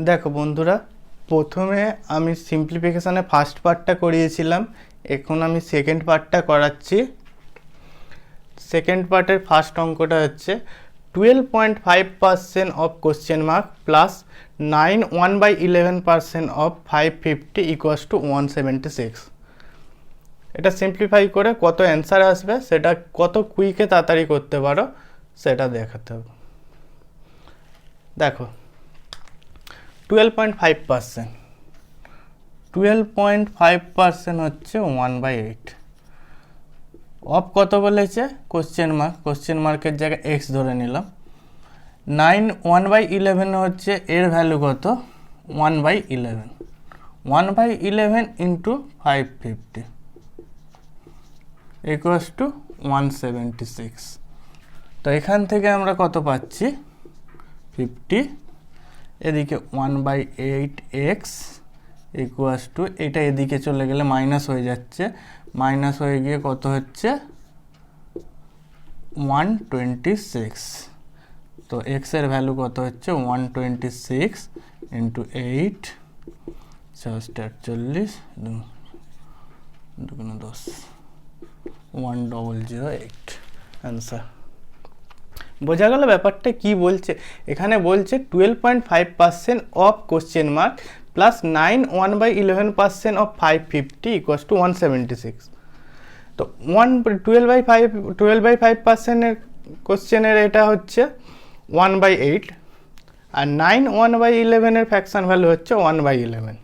দেখো বন্ধুরা, প্রথমে আমি সিম্পলিফিকেশানে ফার্স্ট পার্টটা করিয়েছিলাম, এখন আমি সেকেন্ড পার্টটা করাচ্ছি। সেকেন্ড পার্টের ফার্স্ট অঙ্কটা হচ্ছে 12.5% of question mark plus 1/11% of 550 equals to 176। এটা সিম্পলিফাই করে কত অ্যান্সার আসবে, সেটা কত কুইকে তাড়াতাড়ি করতে পারো সেটা দেখাতে হবে। দেখো 12.5%, 12.5% হচ্ছে 1/8। অফ কত বলেছে? কোশ্চেন মার্ক, কোশ্চেন মার্কের জায়গায় এক্স ধরে নিলাম। 1/11 হচ্ছে এর ভ্যালু কত? 1/11, 1/11 ইন্টু 550 ইকুয়ালস টু 176। তো এখান থেকে আমরা কত পাচ্ছি? 50, এদিকে 1/8x ইকুয়ালস টু, এটা এদিকে চলে গেলে মাইনাস হয়ে যাচ্ছে, মাইনাস হয়ে গিয়ে কত হচ্ছে? 126। তো x এর ভ্যালু কত হচ্ছে? 126 ইন্টু 8 48, 10, 1008 অ্যান্সার। বোঝা গেল ব্যাপারটা কি বলছে? এখানে বলছে 12.5% of question mark plus 1/11% of 550 equals to 176। তো 12/5%-এর কোশ্চেনের এটা হচ্ছে 1/8, আর 1/11-এর ফ্র্যাকশন ভ্যালু হচ্ছে 1/11।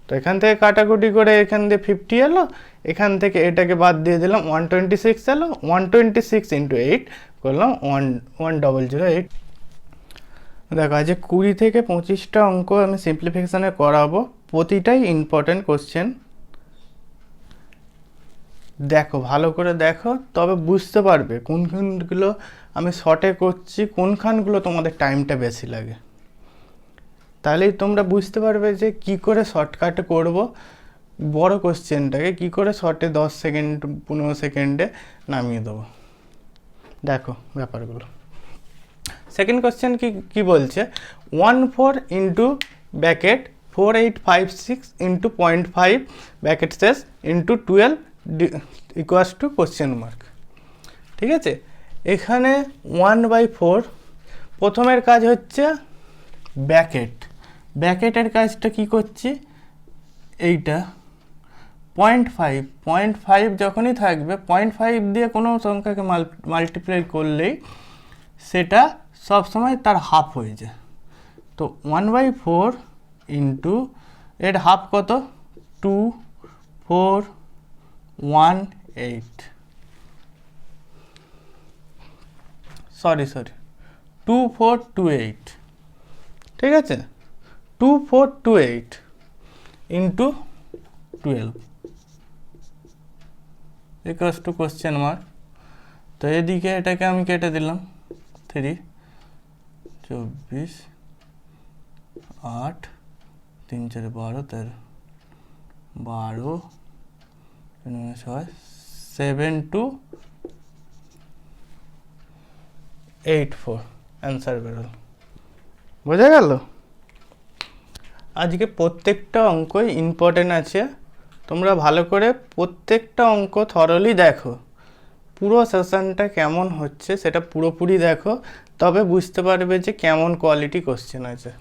তো এখান থেকে কাটাকুটি করে এখান দিয়ে 50 এলো, এখান থেকে এটাকে বাদ দিয়ে দিলাম, 126 এলো, 126 ইন্টু 8 করলাম 1008। দেখো আজ 20 থেকে 25টা অঙ্ক আমি সিম্পলিফিকেশানে করাবো, প্রতিটাই ইম্পর্টেন্ট কোশ্চেন। দেখো ভালো করে দেখো, তবে বুঝতে পারবে কোনখানগুলো আমি শর্টে করছি, কোনখানগুলো তোমাদের টাইমটা বেশি লাগে। তাহলেই তোমরা বুঝতে পারবে যে কি করে শর্টকাট করব, বড় কোশ্চেনটাকে কি করে শর্টে 10 সেকেন্ড 15 সেকেন্ডে নামিয়ে দেবো। দেখো ব্যাপারগুলো। সেকেন্ড কোশ্চেন কি বলছে? 14 ইন্টু ব্যাকেট 4856 ইন্টু 0.5 ব্যাকেট শেষ into 12 equals to question mark. ঠিক আছে, এখানে 1/4, প্রথমের কাজ হচ্ছে ব্যাকেট। ব্যাকেটের কাজটা কি করছি? এইটা 0.5 যখনই থাকবে, 0.5 দিয়ে কোনো সংখ্যাকে মাল্টিপ্লাই করলেই সেটা সবসময় তার হাফ হয়ে যায়। তো 1/4 ইন্টু এর হাফ কত? 2418, সরি 2428। ঠিক আছে, 2428 into 12 equals to question mark. তো এদিকে এটাকে আমি কেটে দিলাম, 3, 24, 8, 3 4 12, 13, 12, 6, 7284 অ্যান্সার বেরোল। বোঝা গেল? আজকে প্রত্যেকটা অঙ্কই ইম্পর্টেন্ট আছে, তোমরা ভালো করে প্রত্যেকটা অঙ্ক থরলি দেখো, পুরো সেশনটা কেমন হচ্ছে সেটা পুরোপুরি দেখো, তবে বুঝতে পারবে যে কেমন কোয়ালিটি কোশ্চেন আছে।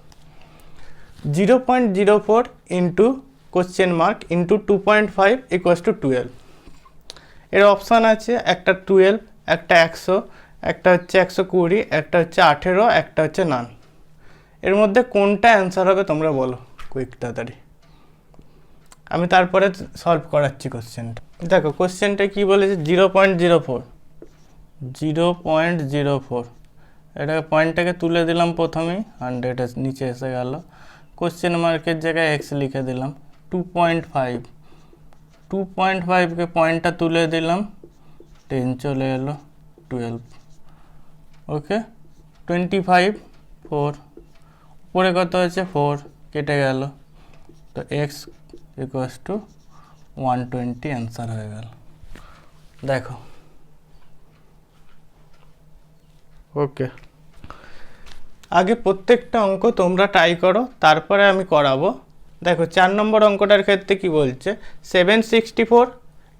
0.04 into question mark into 2.5 equals to 12। এর অপশান আছে, একটা 12, একটা 100, একটা হচ্ছে 120, একটা হচ্ছে 18, একটা হচ্ছে নান। এর মধ্যে কোনটা অ্যান্সার হবে তোমরা বলো কুইক তাড়াতাড়ি, আমি তারপরে সলভ করাচ্ছি কোশ্চেনটা। দেখো কোশ্চেনটা কি বলেছে? 0.04, 0.04, এটাকে পয়েন্টটাকে তুলে দিলাম প্রথমেই, 100 নিচে এসে গেল, কোশ্চেন মার্কের জায়গায় এক্স লিখে দিলাম। 2.5, 2.5কে পয়েন্টটা তুলে দিলাম, 10 চলে এলো, 12, ওকে, 25, 4, উপরে কত আছে? 4, কেটে গেল, তো এক্স ইকুয়ালস টু 120 অ্যান্সার হয়ে গেল। দেখো ওকে, আগে প্রত্যেকটা অঙ্ক তোমরা ট্রাই করো, তারপরে আমি করাবো। দেখো 4 নম্বর অঙ্কটার ক্ষেত্রে কি বলছে, 764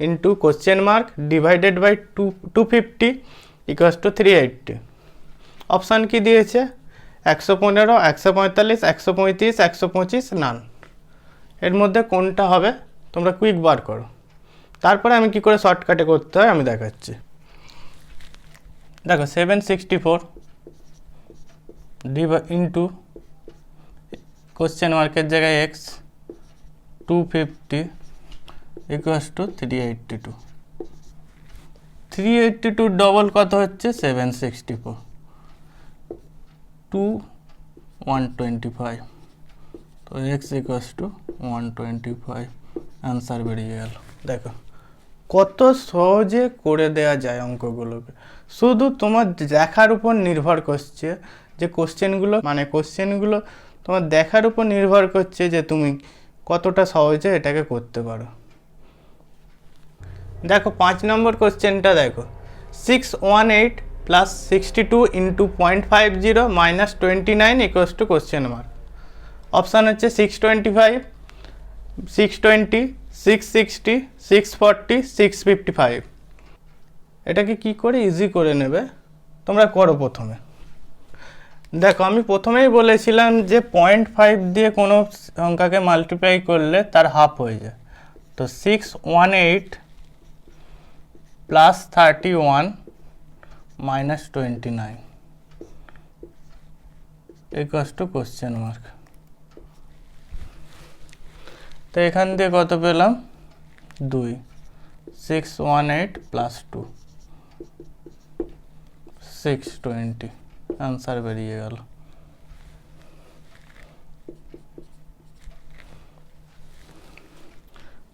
into question mark divided by 250 equals to 380। Option কি দিয়েছে, 115, 145, 135, 125, নান। এর মধ্যে কোনটা হবে তোমরা কুইক বার করো, তারপরে আমি কি করে শর্টকাটে করতে হয় আমি দেখাচ্ছি। দেখো 764 ইন্টু কোশ্চেন মার্কের জায়গায় এক্স 250 ইকুয়ালস টু 382। 382 ডবল কত হচ্ছে 764, 2 125, তো এক্স ইকুয়ালস টু 125, অ্যান্সার বেরিয়ে গেল। দেখো কত সহজে করে দেওয়া যায় অঙ্কগুলোকে, শুধু তোমার দেখার উপর নির্ভর করছে যে কোশ্চেনগুলো তোমার দেখার উপর নির্ভর করছে যে তুমি কতটা সহজে এটাকে করতে পারো। দেখো 5 নম্বর কোশ্চেনটা দেখো, 618 plus 62 into 0.50 minus 29 equals to question mark. Option হচ্ছে 625, 620, 660, 640, 655। এটাকে কি করে ইজি করে নেবে তোমরা করো। প্রথমে দেখো আমি প্রথমেই বলেছিলাম যে 0.5 দিয়ে কোনো সংখ্যাকে মাল্টিপ্লাই করলে তার হাফ হয়ে যায়। তো 618 plus 31 minus 29 equals to question mark. তো এখান দিয়ে কত পেলাম 2, 618 প্লাস 2 620, আনসার বেরিয়ে গেল।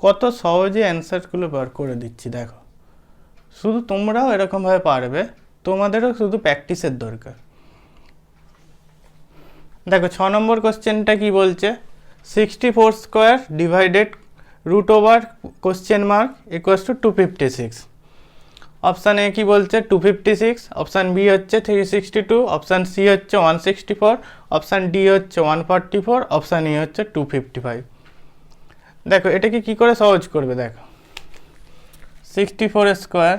কত সহজে অ্যান্সারগুলো বার করে দিচ্ছি দেখো, শুধু তোমরাও এরকমভাবে পারবে, তোমাদেরও শুধু প্র্যাকটিসের দরকার। দেখো 6 নম্বর কোশ্চেনটা কি বলছে, 64 square divided root over question mark equals to 256। Option A কি বলছে 256, অপশান বি হচ্ছে 362, অপশান সি হচ্ছে 164, অপশান ডি হচ্ছে 144, অপশান ই হচ্ছে 255। দেখো এটাকে কি করে সহজ করবে, দেখো 64 স্কোয়ার,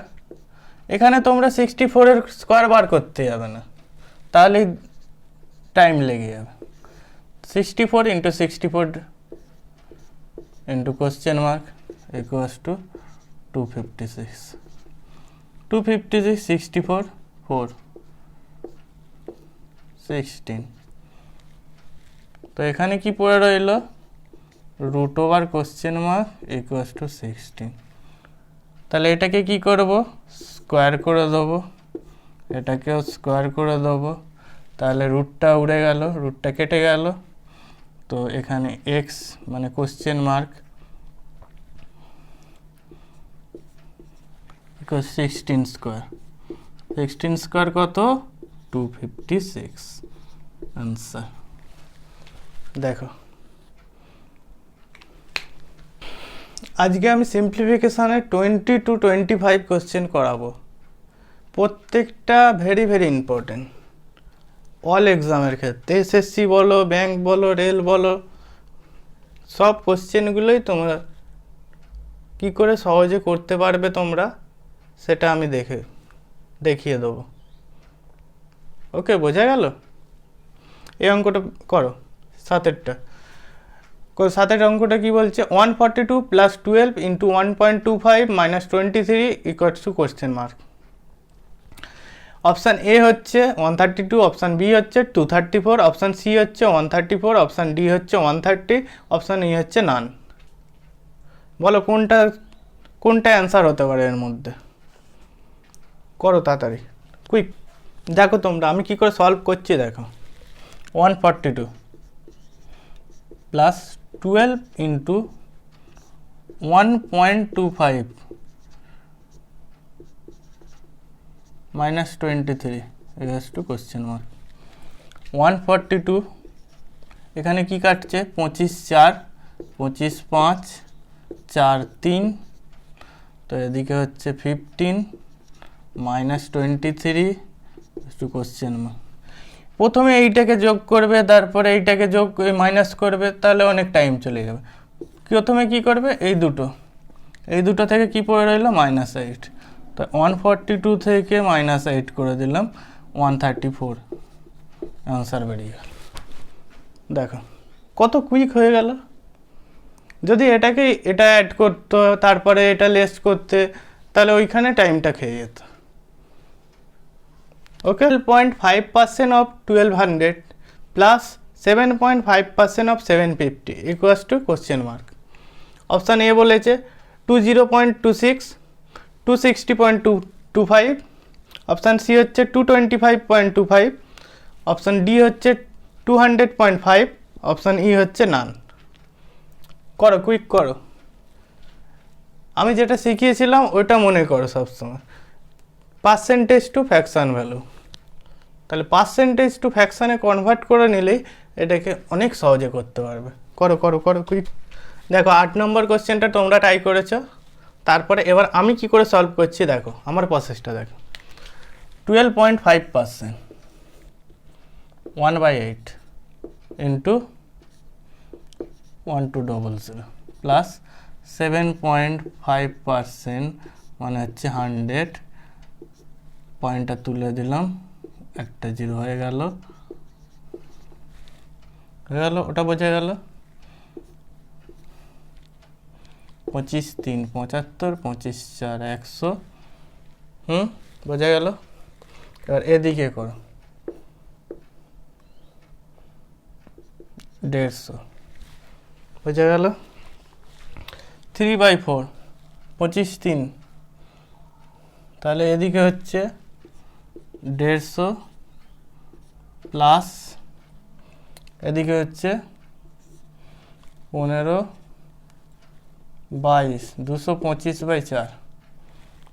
এখানে তোমরা 64 এর স্কোয়ার বার করতে যাবে না, তাহলে টাইম লেগে যাবে। 64 into 64 into question mark equals to 256, 256, 64, 4, 16। তো এখানে কি পড়ে রইল, root over question mark equals to 16। তাহলে এটাকে কি করব, স্কোয়ার করে দেবো, এটাকেও স্কোয়ার করে দেবো, তাহলে রুটটা উড়ে গেল, রুটটা কেটে গেল। তো এখানে এক্স মানে question mark equal 16 square, 16 square কত 256, আনসার। দেখো আজকে আমি সিম্পলিফিকেশানে 20 to 25 কোশ্চেন করাবো, প্রত্যেকটা ভেরি ভেরি ইম্পর্টেন্ট অল এক্সামের ক্ষেত্রে, এসএসসি বলো, ব্যাংক বলো, রেল বলো, সব কোশ্চেনগুলোই তোমরা কি করে সহজে করতে পারবে তোমরা সেটা আমি দেখিয়ে দেবো। ওকে, বোঝা গেল? এই অঙ্কটা করো, 7-এরটা। 7-এর অঙ্কটা কি বলছে, 142 plus 12 into 1.25 minus 23 equals to question mark. Option A হচ্ছে 132, অপশান বি হচ্ছে 234, অপশান সি হচ্ছে 134, অপশান ডি হচ্ছে 130, অপশান ই হচ্ছে নান। বলো কোনটা অ্যান্সার হতে পারে এর মধ্যে, করো তাড়াতাড়ি কুইক। দেখো তোমরা আমি কি করে সলভ করছি, দেখো 142 plus 12 into 1.25 minus 23 equals to question mark. 142 এখানে কি কাটছে, 25 4, 25 5, 4 3, তো এদিকে হচ্ছে 15 মাইনাস 23 টু কোশ্চেন মার্ক। প্রথমে এইটাকে যোগ করবে, তারপরে এইটাকে যোগ মাইনাস করবে, তাহলে অনেক টাইম চলে যাবে। প্রথমে কি করবে, এই দুটো থেকে কি পড়ে রইলো, -8। তো 142 থেকে -8 করে দিলাম 134, অ্যান্সার বেরিয়ে গেল। দেখো কত কুইক হয়ে গেল। যদি এটা অ্যাড করতো, তারপরে এটা লেস করতে, তাহলে ওইখানে টাইমটা খেয়ে যেত। ওকে, 0.5% of 1200 plus 7.5% of 750 equals to question mark. Option এ বলেছে 20.26, 260.25, অপশান সি হচ্ছে 225.25, অপশান ডি হচ্ছে 200.5, অপশান ই হচ্ছে নান। করো, কুইক করো। আমি যেটা শিখিয়েছিলাম ওইটা মনে করো সবসময়, পার্সেন্টেজ টু ফ্র্যাকশন ভ্যালু। তাহলে পার্সেন্টেজ টু ফ্র্যাকশানে কনভার্ট করে নিলেই এটাকে অনেক সহজে করতে পারবে। করো করো করো কুইক। দেখো 8 নম্বর কোশ্চেনটা তোমরা ট্রাই করেছো, তারপরে এবার আমি কি করে সলভ করছি দেখো, আমার প্রসেসটা দেখো। 12.5% 1/8 ইন্টু 1200 প্লাস 7.5% মানে হচ্ছে 100, পয়েন্টটা তুলে দিলাম, একটা 0 হয়ে গেল, ওটা বোঝা গেল। 25 3 75, 25 4 100, বোঝা গেল। এবার এদিকে করো 150, বোঝা গেল। 3/4 25 3, তাহলে এদিকে হচ্ছে 150 প্লাস এদিকে হচ্ছে 15 22, 225/4,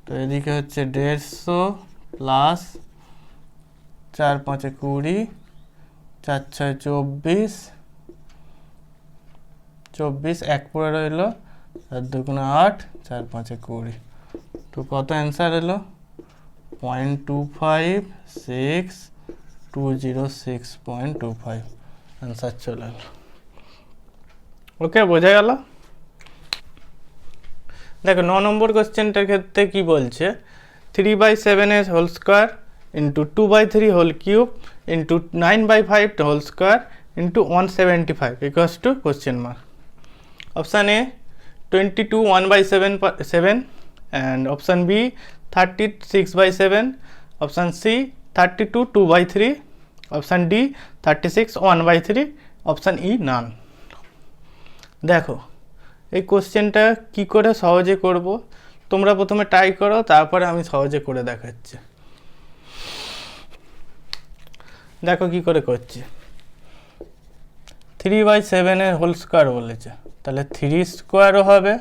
তো এদিকে হচ্ছে 150 প্লাস 4 5 20, 4 6 24, 24 এক পড়ে রইল, 4 2 8, 4 5 20, তো কত অ্যান্সার এলো, 0.256, অ্যান্সার চলে এলো। ওকে, বোঝা গেল। দেখো 9 নম্বর কোশ্চেনটার ক্ষেত্রে কি বলছে, 3/7 whole square into 2/3 whole cube into 9/5 whole square into 175 equals to question mark. Option A 22 1/7 and option B 36/7, option C 32 2/3, option D 36 1/3, option E none। দেখো এই কোশ্চেনটা কি করে সহজে করব, তোমরা প্রথমে ট্রাই করো, তারপরে আমি সহজে করে দেখাচ্ছি। দেখো কি করে করছি, 3/7 হোল স্কোয়ার বলেছে, তাহলে 3 স্কোয়ারও হবে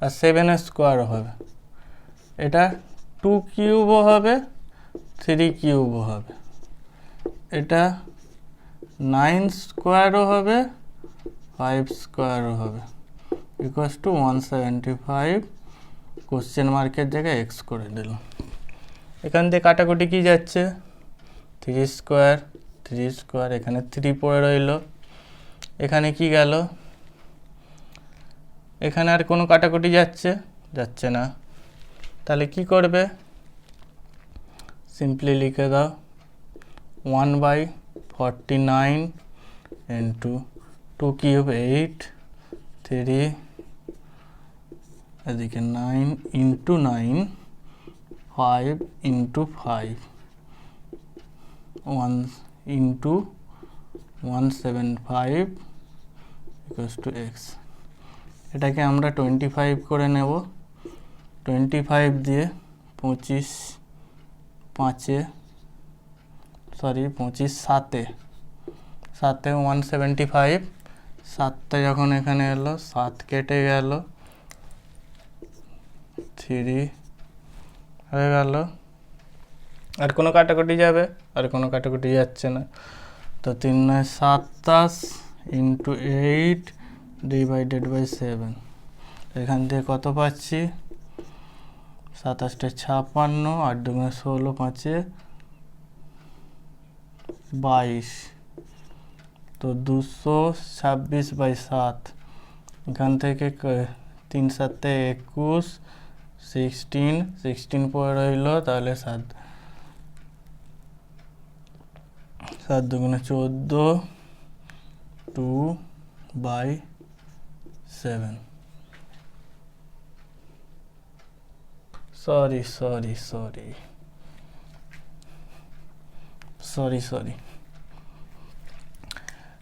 আর 7 স্কোয়ারও হবে, এটা 2 কিউবও হবে 3 কিউবও হবে, এটা 9 স্কোয়ারও হবে 5 স্কোয়ারও হবে, ইকুয়ালস টু 175, কোশ্চেন মার্কের জায়গায় এক্স করে দিলাম। এখান থেকে কাটাকুটি কি যাচ্ছে, 3 স্কোয়ার 3 স্কোয়ার, এখানে 3 পড়ে রইল, এখানে কি গেল, এখানে আর কোনো কাটাকুটি যাচ্ছে না, তাহলে কি করবে, সিম্পলি লিখে দাও 1/49 ইন্টু 2 কিউব 8, 3 এদিকে 9 into 9, 5 into 5, 1 into 175 equals two x. এটাকে আমরা 25 করে নেব, 25 দিয়ে 25 7 175, 7টা যখন এখানে এলো 7 কেটে গেল, 3 হয়ে গেল, আর কোনো কাটাকুটি যাবে, আর কোনো কাটাকুটি যাচ্ছে না, তো 3 9 27 ইন্টু 8 ডিভাইডেড বাই 7, এখান থেকে কত পাচ্ছি, 27 56, 8 2 16, 5 22, তো 226/7, এখান থেকে 3 7 21, 16 পরে রইল, তাহলে 7 দুগুণে 14, 2/7। সরি 27টে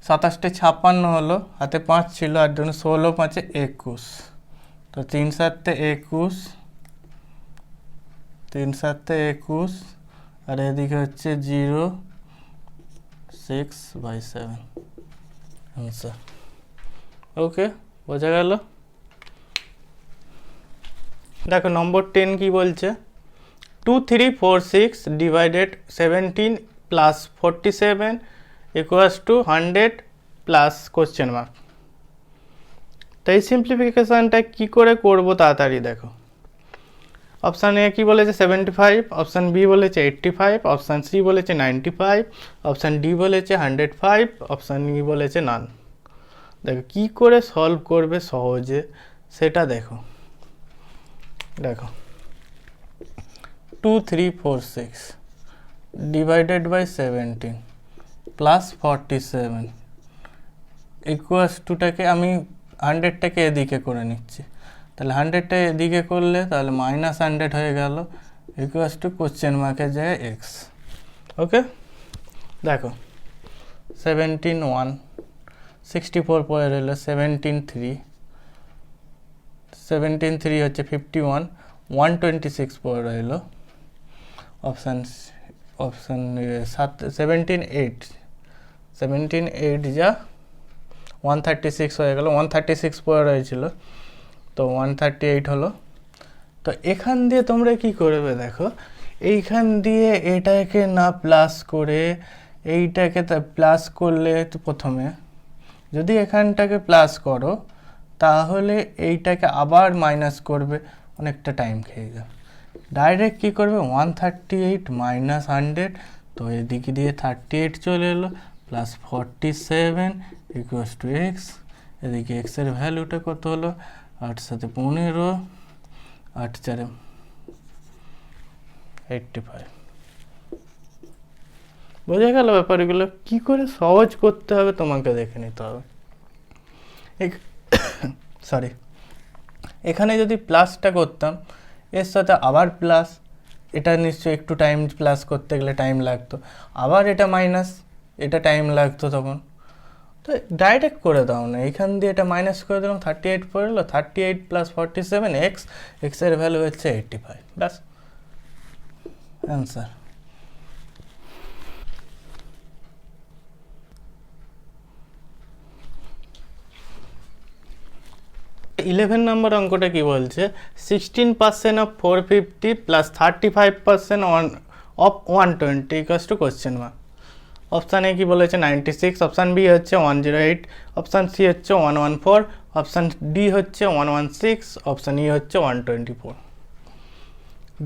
56 হলো, হাতে 5 ছিল, আর জন্য 16 5 21, তো 3 7 21, 3 7 21, আর এদিকে হচ্ছে 0 6/7 আনসার। ওকে, বোঝা গেল। দেখো নম্বর 10 কি বলছে, 2 3 4 6 divided 17 plus 47 equals to 100 plus question mark. তো এই সিম্পলিফিকেশানটা কী করে করবো তাড়াতাড়ি দেখো। অপশান এ কী বলেছে 75, অপশান বি বলেছে 85, অপশান সি বলেছে 95, অপশান ডি বলেছে 105, অপশান ই বলেছে নান। দেখো কী করে সলভ করবে সহজে সেটা দেখো। 2 3 4 6 ডিভাইডেড বাই 17 প্লাস 47 ইকুয়ালস টুটাকে আমি 100টাকে এদিকে করে নিচ্ছি, তাহলে 100টা এদিকে করলে তাহলে -100 হয়ে গেল, ইকুয়ালস টু কোশ্চেন মার্কের জায়গায় এক্স। ওকে, দেখো 17 1, 64 পরে রইল 17 3, 17 3 হচ্ছে 51, 126 পরে রইল, অপশান 17 8 যা 136 হয়ে গেল, 136 পরে রয়েছিল, তো 138 হলো। তো এখান দিয়ে তোমরা কি করবে দেখো, এইখান দিয়ে এটাকে না প্লাস করে এইটাকে প্লাস করলে প্রথমে যদি এখানটাকে প্লাস করো তাহলে এইটাকে আবার মাইনাস করবে, অনেকটা টাইম খেয়ে যাবে। ডাইরেক্ট কী করবে 138 মাইনাস 100, তো এদিকে দিয়ে 38 চলে এলো, প্লাস 47 ইকুয়ালস টু এক্স। এদিকে এক্সের ভ্যালুটা কত হলো 8 7 15, 8 4 85। বোঝা গেল ব্যাপারগুলো কী করে সহজ করতে হবে, তোমাকে দেখে নিতে হবে। সরি, এখানে যদি প্লাসটা করতাম এর সাথে আবার প্লাস, এটা নিশ্চয়ই একটু টাইম প্লাস করতে গেলে টাইম লাগতো, আবার এটা মাইনাস, এটা টাইম লাগতো তখন। তো ডাইরেক্ট করে দাও না, এখান দিয়ে এটা মাইনাস করে দিলাম, 38 পড়ে এলো, 38 প্লাস 47 এক্সের ভ্যালু হচ্ছে 85, ব্যাস অ্যান্সার। ইলেভেন নম্বর অঙ্কটা কি বলছে, 16% of 450 plus 35% of 120 equals to question mark. Option A কি বলেছে 96, অপশান বি হচ্ছে 108, অপশান সি হচ্ছে 114, অপশান ডি হচ্ছে 116, অপশান ই হচ্ছে 124।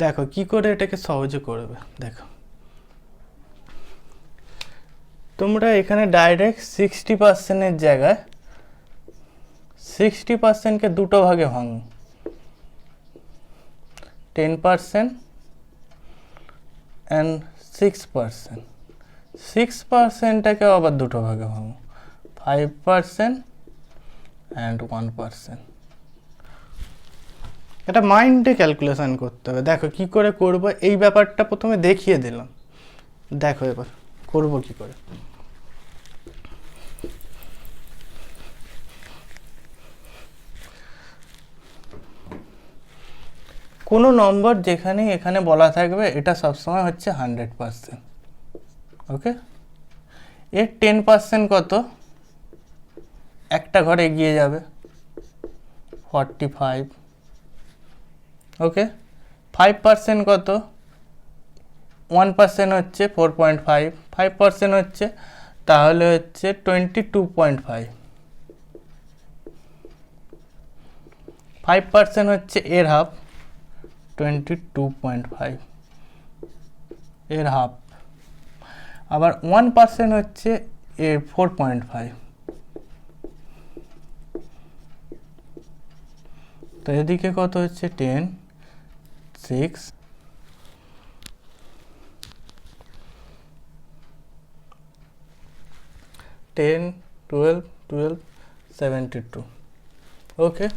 দেখো কি করে এটাকে সহজে করবে। দেখো তোমরা এখানে ডাইরেক্ট 60%-এর জায়গায় 60%কে দুটো ভাগে ভাঙো, 10% অ্যান্ড 6%। 6%টাকে আবার দুটো ভাগে ভাঙো, 5% অ্যান্ড 1%। এটা মাইন্ডে ক্যালকুলেশন করতে হবে। দেখো কি করে করবো, এই ব্যাপারটা প্রথমে দেখিয়ে দিলাম, দেখো এবার করবো কি করে। কোনো নম্বর যেখানে এখানে বলা থাকবে এটা সবসময় হচ্ছে 100%। ওকে, এর 10% কত, একটা ঘর এগিয়ে যাবে 45। ওকে, 5% কত, 1% হচ্ছে 4.5, 5% হচ্ছে তাহলে হচ্ছে 22.5। 5% হচ্ছে এর হাফ 22.5, এর হাফ। আবার 1% হচ্ছে 4.5। তো এদিকে কত হচ্ছে 10, 6, 10, 12, 12, 72। ওকে,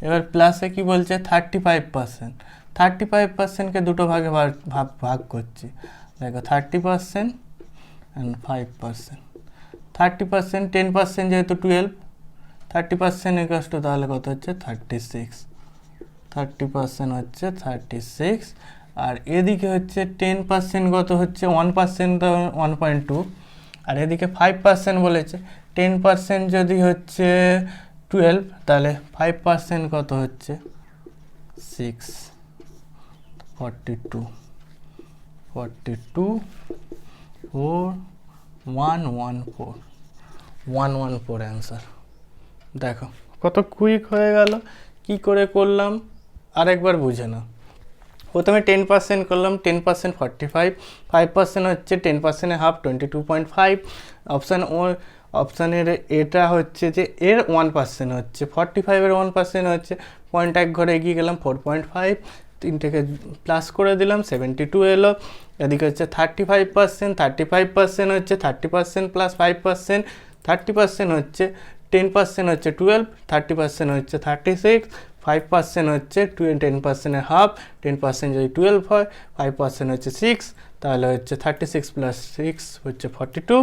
এবার প্লাসে কি বলছে 35%। 35%কে দুটো ভাগে ভাগ করছি। দেখো 30% অ্যান্ড 5%। 30%, 10% যেহেতু 12, 30% ইকুয়ালস টু তাহলে কত হচ্ছে 36। 30% হচ্ছে 36। আর এদিকে হচ্ছে 10% কত হচ্ছে 1%, 1.2। আর এদিকে 5% বলেছে। 10% যদি হচ্ছে 12, তাহলে 5% কত হচ্ছে 6, 42, 42, 4, 114, 114 অ্যান্সার। দেখো কত কুইক হয়ে গেল। কি করে করলাম আরেকবার বুঝে নাও। প্রথমে 10% করলাম, 10% 45, 5% হচ্ছে 10% হাফ 22.5। অপশানের এটা হচ্ছে যে এর 1% হচ্ছে 45, 1% হচ্ছে পয়েন্ট এক ঘরে এগিয়ে গেলাম 4.5, তিনটেকে প্লাস করে দিলাম 72 এলো। এদিকে হচ্ছে 35%, 35% হচ্ছে 30% প্লাস 5%, 30% হচ্ছে 10% হচ্ছে 12, 30% হচ্ছে 36, 5% হচ্ছে 10%-এর হাফ, 10% যদি 12 হয়, 5% হচ্ছে 6, তাহলে হচ্ছে 36 প্লাস 6 হচ্ছে 42,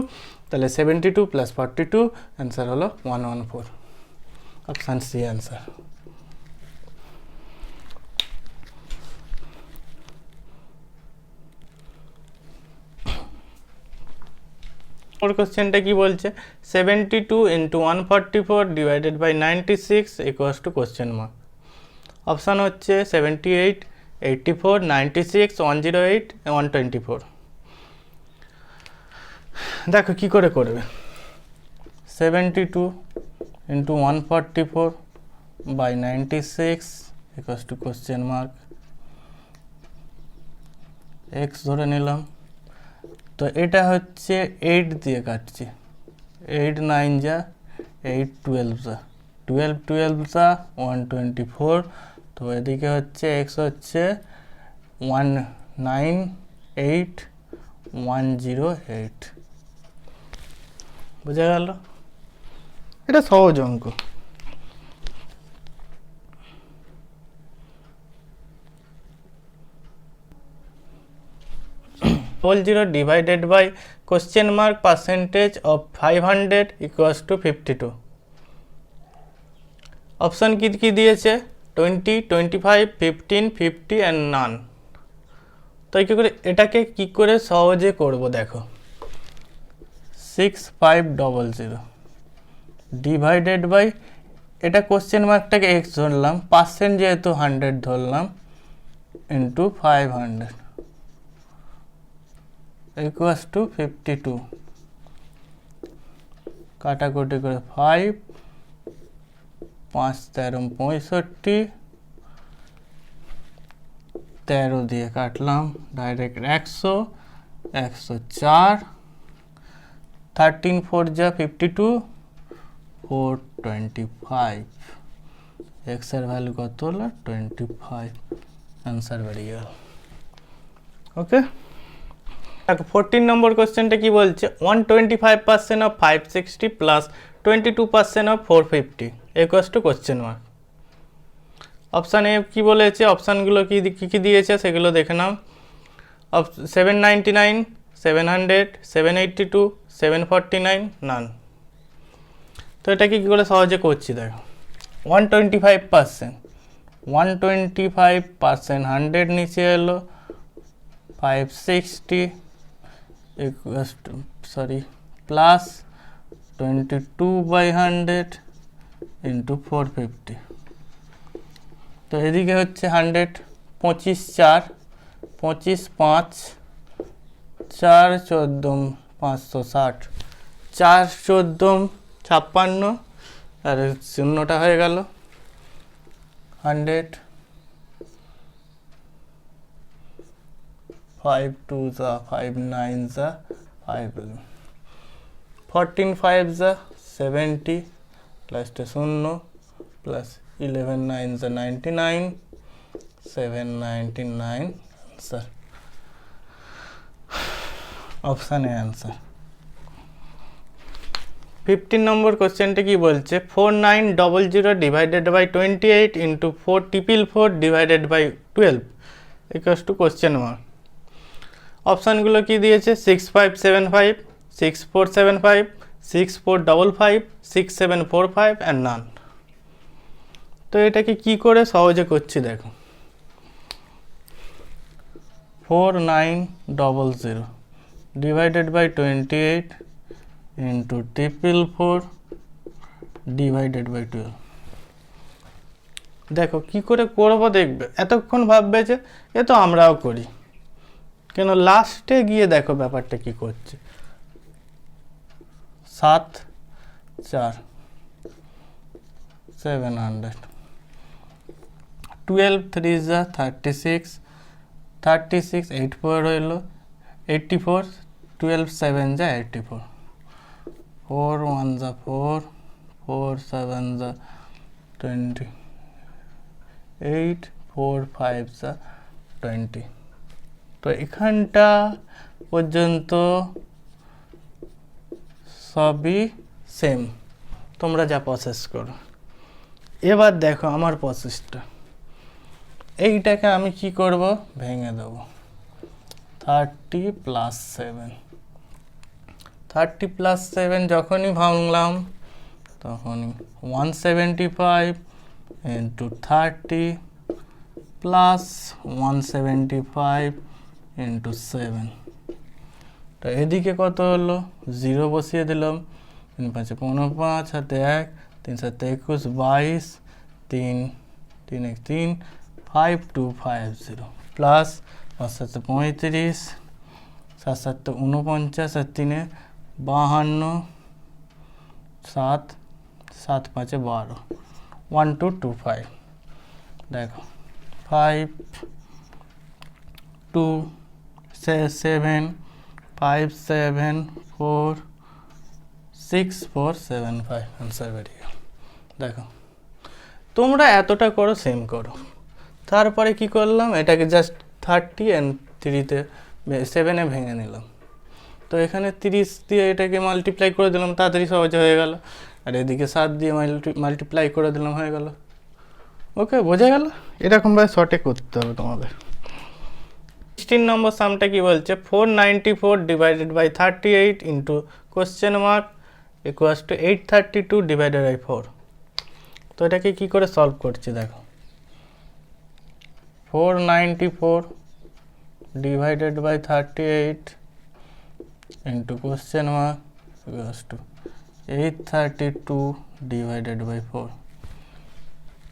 তাহলে 72 প্লাস 42 অ্যান্সার হলো 114। Option C answer. কোশ্চেনটা কি বলছে 72 into 144 divided by 96 equals to question mark. Option হচ্ছে 78, 84, 96, 108, 124। দেখো কি করে করবে। 72 into 144 by 96 equals to question mark, X ধরে নিলাম। তো এটা হচ্ছে 8 দিয়ে কাটছি, 8 9 যা 8 12 যা 12 12 যা 124। তো এদিকে হচ্ছে এক্স হচ্ছে 198,108। বোঝা গেল? এটা সহজ অঙ্ক। Double zero divided by question mark percentage of 500 equals to 52। Option কি কি দিয়েছে 20, 25, 15, 50 অ্যান্ড নান। তো কি করে এটাকে কি করে সহজে করব দেখো 6500 ডিভাইডেড বাই, এটা কোশ্চেন মার্কটাকে এক্স ধরলাম, পার্সেন্ট যেহেতু 100 ধরলাম, ইন্টু 500 ইকুয়ালস টু 52। কাটাকুটি করে 5, 5 13 65, 13 দিয়ে কাটলাম ডাইরেক্ট 100, 104, 13 4 যা 52, 425। এক্স এর ভ্যালু কত হলো 25। অ্যান্সার বেরিয়ে গেল। ওকে, 14 নম্বর কোশ্চেনটা কি বলছে 125% of 560 plus 22% of 450 equals to question mark. Option A কি বলেছে, অপশানগুলো কি কি দিয়েছে সেগুলো দেখে নাও। 799, 700, 782, 749, নান। তো এটা কি করে সহজে করছি দেখো 125%, 125% 100 নিচে এলো 560 equals to plus 22/100 into 450। তো এদিকে হচ্ছে 100, 25 4, 25 5, 4 14 560, 4 14 56, আর শূন্যটা হয়ে গেল 100, 5 2 যা 5 9 যা 5 14 5 जा 70 लास्ट 0 प्लस 11 9 जा 99 799 आंसर ऑप्शन ए आंसर 15 নম্বর কোশ্চেনটা কি বলছে 4900 divided by 28 into 4444 divided by 12 equals to question mark অপশানগুলো কি দিয়েছে 6575 6475 6455 6745 অ্যান্ড নান তো এটাকে কি করে সহজে করছি দেখো 4900 divided by 28 into 444 divided by 12 দেখো কি করে করব দেখবে এতক্ষণ ভাববে যে এ তো আমরাও করি কেন লাস্টে গিয়ে দেখো ব্যাপারটা কি করছে 7 4 700 12 3 যা 36 36 8 4 হলো 84 12 7 যা 84 4 1 जा 4 4 7 जा 28 4 5 जा 20 তো এখানটা পর্যন্ত সবই সেম তোমরা যা প্রসেস করো এবার দেখো আমার প্রসেসটা এইটাকে আমি কি করব ভেঙে দেব 30 প্লাস 7 30 প্লাস 7 যখনই ভাঙলাম তখনই 175 ইন্টু 30 প্লাস 175 ইন্টু 7 তো এদিকে কত হলো 0 বসিয়ে দিলাম 3 5 15 5 হাতে 1 3 7 21 22 3 3 1 3 5250 প্লাস 5 7 35 7 7 49 আর 3 52 7 7 5 12 1225 देखो 5 2 7 5 7 4 6 4 7 5 आंसर বেরিয়ে দেখো তোমরা এতটা করো সেম করো তারপরে কি করলাম এটাকে জাস্ট 30 এন্ড 3 তে 7 এ ভেঙে নিলাম তো এখানে 30 দিয়ে এটাকে মাল্টিপ্লাই করে দিলাম তাড়াতাড়ি সহজ হয়ে গেল আর এদিকে 7 দিয়ে মাল্টিপ্লাই করে দিলাম হয়ে গেল ওকে বোঝা গেল এরকম ভাবে শর্টে করতে হবে তোমাদের 16 নম্বর সামটা কি বলছে 494 divided by 38 into question mark equals to 832 divided by 4 তো এটাকে কি করে সলভ করছি দেখো 494 divided by 38 into question mark equals to 832 divided by 4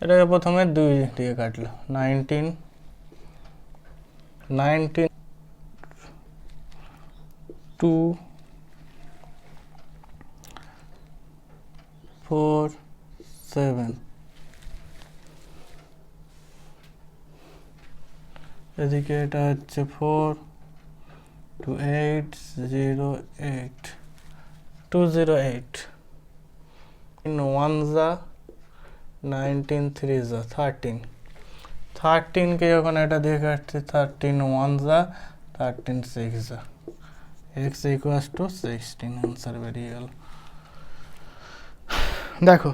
এটাকে প্রথমে 2 দিয়ে কাটলো 19 2 4 7 এদিকে এটা হচ্ছে 4 2808 208 in 1 जा 19 3 जा 13 13 के যখন এটা দিয়ে কাটছি 13 1 जा 13 6 जा x equals to 16 आंसर বেরিয়ে গেল দেখো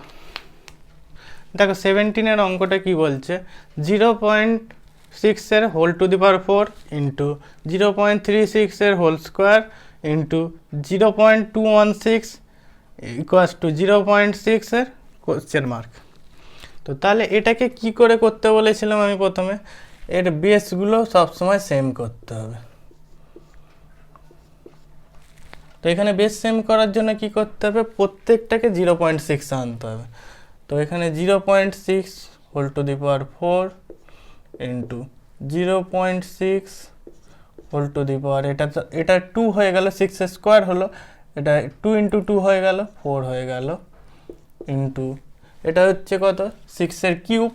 দেখো 17 এর অঙ্কটা কি বলছে 0.6 এর whole to the power 4 into 0.36 এর whole square into 0.216 equals to 0.6 এর কোশ্চেন মার্ক তো তাহলে এটাকে কি করে করতে বলেছিলাম আমি প্রথমে এর বেসগুলো সব সময় সেম করতে হবে তো এখানে বেস সেম করার জন্য কি করতে হবে প্রত্যেকটাকে 0.6 আনতে হবে তো এখানে 0.6 whole to the power 4 into 0.6 whole to the power এটা 2 হয়ে গেল 6 এর স্কয়ার হলো এটা 2 into 2 হয়ে গেল 4 হয়ে গেল ইনটু এটা হচ্ছে কত 6 এর কিউব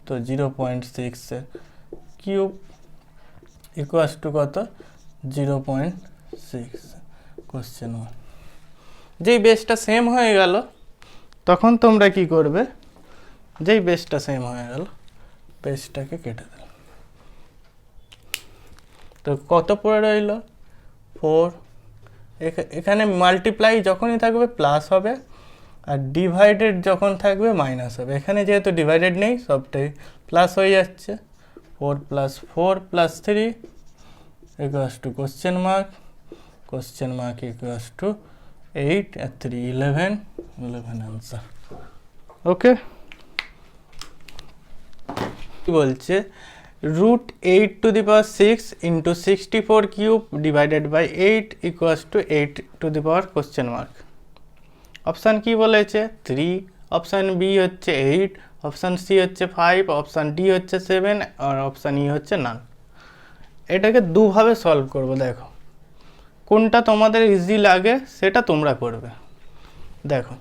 তো 0.6 এর কিউব ইকুয়ালস টু কত 0.6 কোশ্চেন মার্ক। যেই বেসটা সেম হয়ে গেল তখন তোমরা কি করবে, যেই বেসটা সেম হয়ে গেল বেসটাকে কেটে দেবে। তো কত পড়ে রইল 4, এখানে মাল্টিপ্লাই যখনই থাকবে প্লাস হবে আর ডিভাইডেড যখন থাকবে মাইনাস হবে। এখানে যেহেতু ডিভাইডেড নেই সবটাই প্লাস হয়ে যাচ্ছে। 4 + 4 + 3 = কোশ্চেন মার্ক, কোশ্চেন মার্ক = 8 আর 3 11 আনসার। ওকে, কি বলছে √8⁶ × 64³ / 8 = 8 কোশ্চেন মার্ক। অপশান কি বলেছে 3, অপশান বি হচ্ছে 8, অপশান সি হচ্ছে 5, অপশান ডি হচ্ছে 7 আর অপশান ই হচ্ছে নান। এটাকে দুভাবে সলভ করব, দেখো কোনটা তোমাদের ইজি লাগে সেটা তোমরা করবে। দেখো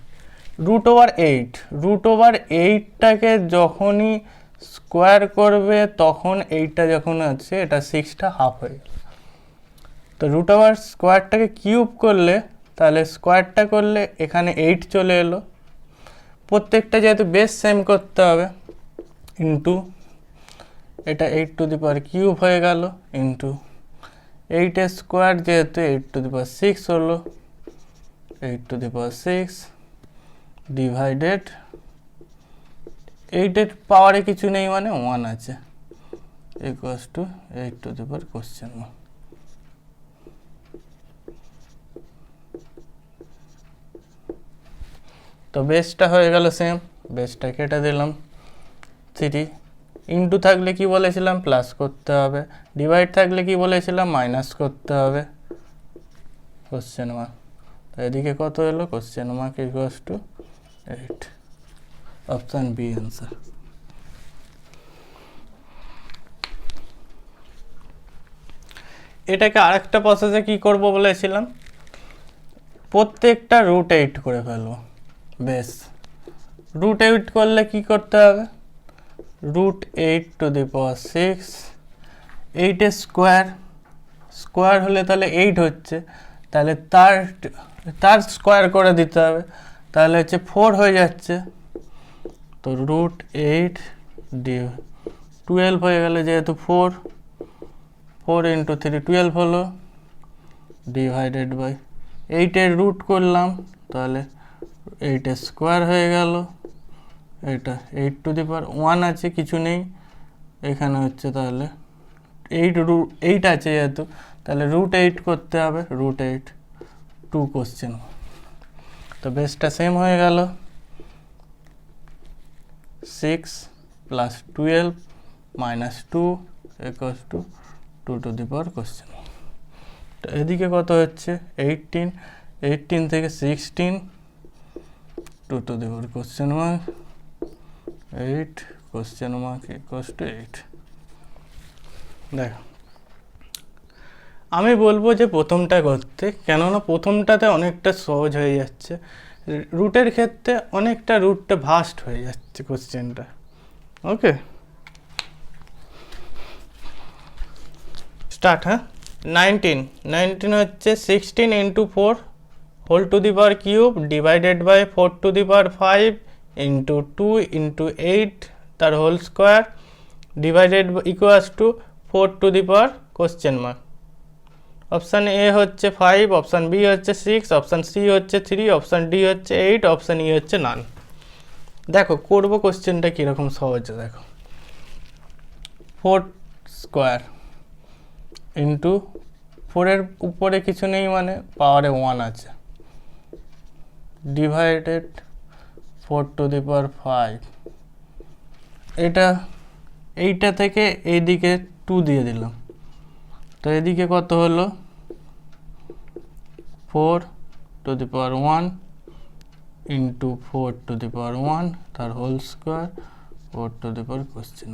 √8টাকে যখনই স্কোয়ার করবে তখন এইটা যখন আছে এটা 6টা হাফ হয়ে গেল। তো স্কোয়ারটাকে কিউব করলে তাহলে স্কোয়ারটা করলে এখানে 8 চলে এলো। প্রত্যেকটা যেহেতু বেস সেম করতে হবে ইন্টু এটা 8³ হয়ে গেল ইন্টু 8 স্কোয়ার যেহেতু 8⁶ হলো 8⁶ ডিভাইডেড 8 এর পাওয়ারে কিছু নেই মানে 1 আছে = 8 কোশ্চেন মার্ক। তো বেসটা হয়ে গেল সেম, বেসটা কেটে দিলাম 3, ইন্টু থাকলে কি বলেছিলাম প্লাস করতে হবে, ডিভাইড থাকলে কি বলেছিলাম মাইনাস করতে হবে কোশ্চেন মার্ক। তো এদিকে কত এলো question mark = 8, option B answer. এটাকে আরেকটা প্রসেসে কি করব বলেছিলাম, প্রত্যেকটা √8 করে ফেলবো। বেশ √8 করলে কি করতে হবে √8⁶, 8 স্কোয়ার হলে তাহলে 8 হচ্ছে, তাহলে তার স্কোয়ার করে দিতে হবে, তাহলে হচ্ছে 4 হয়ে যাচ্ছে। তো √8 12 হয়ে গেল, যেহেতু 4 × 3 12 হলো ডিভাইডেড বাই 8 এর রুট করলাম তাহলে 8 স্কোয়ার হয়ে গেল। এটা 8⁴ আছে কিছু নেই এখানে হচ্ছে, তাহলে 8 আছে যেহেতু তাহলে √8 করতে হবে, √8 2 কোশ্চেন। তো বেসটা সেম হয়ে গেল 6 + 12 - 2 = 2 কোশ্চেন। তো এদিকে কত হচ্ছে 18 থেকে 16 2 কোশ্চেন মার্ক 8 কোশ্চেন মার্ক = 8। দেখো আমি বলবো যে প্রথমটা করতে, কেননা প্রথমটাতে অনেকটা সহজ হয়ে যাচ্ছে, রুটের ক্ষেত্রে অনেকটা রুটটা ভাস্ট হয়ে যাচ্ছে কোশ্চেনটা। Okay start. হ্যাঁ 19 হচ্ছে 16 × 4 (³ ডিভাইডেড বাই 4⁵ × 2 × 8 তার whole square divided = 4 question mark. Option A হচ্ছে 5, অপশান বি হচ্ছে 6, অপশান সি হচ্ছে 3, অপশান ডি হচ্ছে 8, অপশান ই হচ্ছে নান। দেখো করবো কোশ্চেনটা কীরকম সহজ। দেখো 4 স্কোয়ার ইন্টু 4 এর উপরে কিছু নেই মানে পাওয়ারে 1 আছে ডিভাইডেড 4⁵। এইটা থেকে এইদিকে 2 দিয়ে দিলাম, তো এদিকে কত হলো 4⁴ ইন্টু 4⁴ তার হোল স্কোয়ার 4 কোশ্চেন।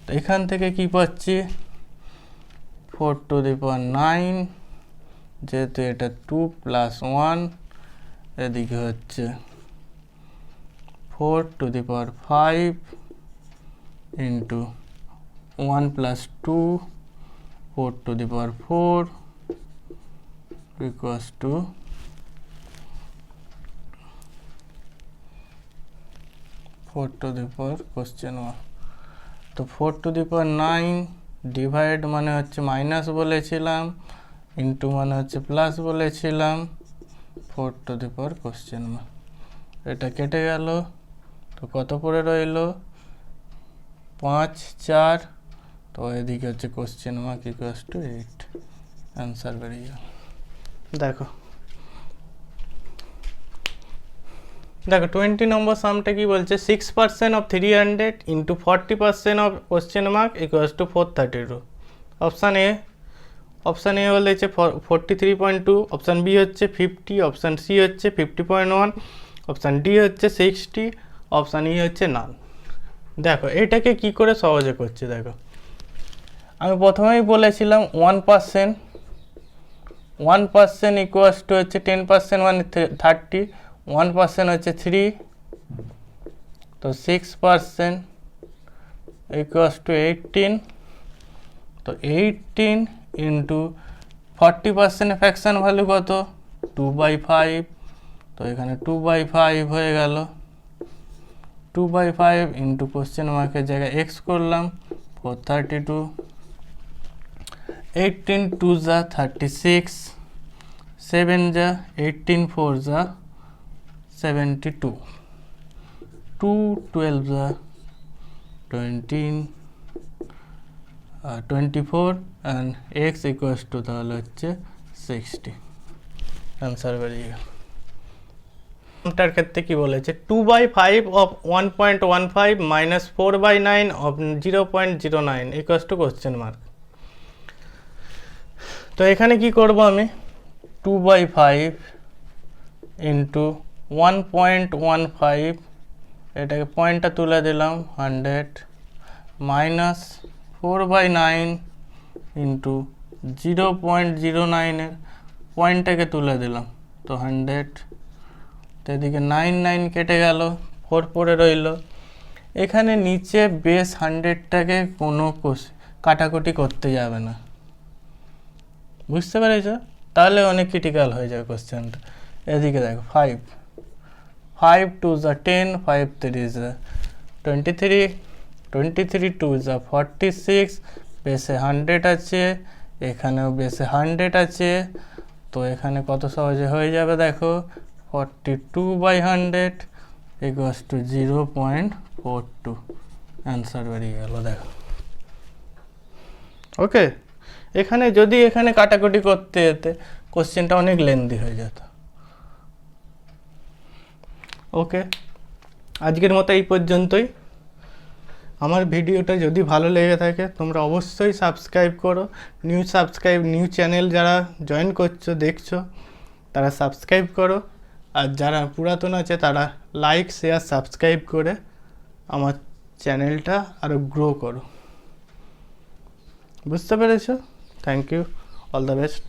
তো এখান থেকে কি পাচ্ছি 4⁹, যেহেতু এটা 2 + 1, এদিকে হচ্ছে 4⁵ into 1 + 2 4⁴ equals to 4 to the power question 1। তো 4 to the power 9 ডিভাইড মানে হচ্ছে মাইনাস বলেছিলাম, ইন্টু মানে হচ্ছে প্লাস বলেছিলাম, 4 to the power question 1। এটা কেটে গেল, তো কত পড়ে রইল 5 4, তো এদিকে হচ্ছে question mark equals two 8, answer বেরিয়ে গেল। দেখো 20 নম্বর সামটা কি বলছে, 6% of 300 into 40% of question mark equals two 432। Option A বলেছে 43.2, অপশান বি হচ্ছে 50, অপশান সি হচ্ছে 50.1, অপশান ডি হচ্ছে 60, অপশান ই হচ্ছে নান। দেখো এটাকে কি করে সহজে করছে, দেখো আমি প্রথমেই বলেছিলাম 1% ইকুয়ালস টু হচ্ছে 10% মানে 30, 1% হচ্ছে 3, তো 6% ইকুয়ালস টু 18, তো 18 ইন্টু 40% ফ্র্যাকশন ভ্যালু কত 2/5, তো এখানে 2/5 হয়ে গেল, 2/5 ইন্টু কোশ্চেন মার্কের জায়গায় এক্স করলাম 432, 18 2 যা 36, 7 যা 18 4 যা 72, 2 12 যা 24 and x equals to তাহলে হচ্ছে 60, অ্যান্সার বেরিয়ে গেল। এটার ক্ষেত্রে কি বলেছে 2/5 of 1.15 minus 4/9 of 0.09 equals to question mark। তো এখানে কি করব আমি 2/5 ইন্টু 1.15, এটাকে পয়েন্টটা তুলে দিলাম 100, মাইনাস 4/9 ইন্টু 0.09 এর পয়েন্টটাকে তুলে দিলাম, তো 100, তো এদিকে 9 কেটে গেল, 4 পড়ে রইল। এখানে নিচে বেস 100টাকে কোনো কাটাকুটি করতে যাবে না, বুঝতে পেরেছ? তাহলে অনেক ক্রিটিক্যাল হয়ে যাবে কোশ্চেনটা। এদিকে দেখো 5 2 যা 10, 5 3 যা 23, 23 2 যা 46, বেসে 100 আছে, এখানেও বেসে 100 আছে, তো এখানে কত সহজে হয়ে যাবে দেখো 42/100 ইকুয়ালস টু 0.42, অ্যান্সার বেরিয়ে গেল। দেখো ওকে, এখানে যদি এখানে কাটাকুটি করতে যেতে কোশ্চেনটা অনেক লেন্দি হয়ে যেত। ওকে, আজকের মতো এই পর্যন্তই। আমার ভিডিওটা যদি ভালো লেগে থাকে তোমরা অবশ্যই সাবস্ক্রাইব করো, নিউ চ্যানেল যারা জয়েন করছো দেখছো তারা সাবস্ক্রাইব করো, আর যারা পুরাতন আছে তারা লাইক শেয়ার সাবস্ক্রাইব করে আমার চ্যানেলটা আরও গ্রো করো। বুঝতে পেরেছো? Thank you, all the best.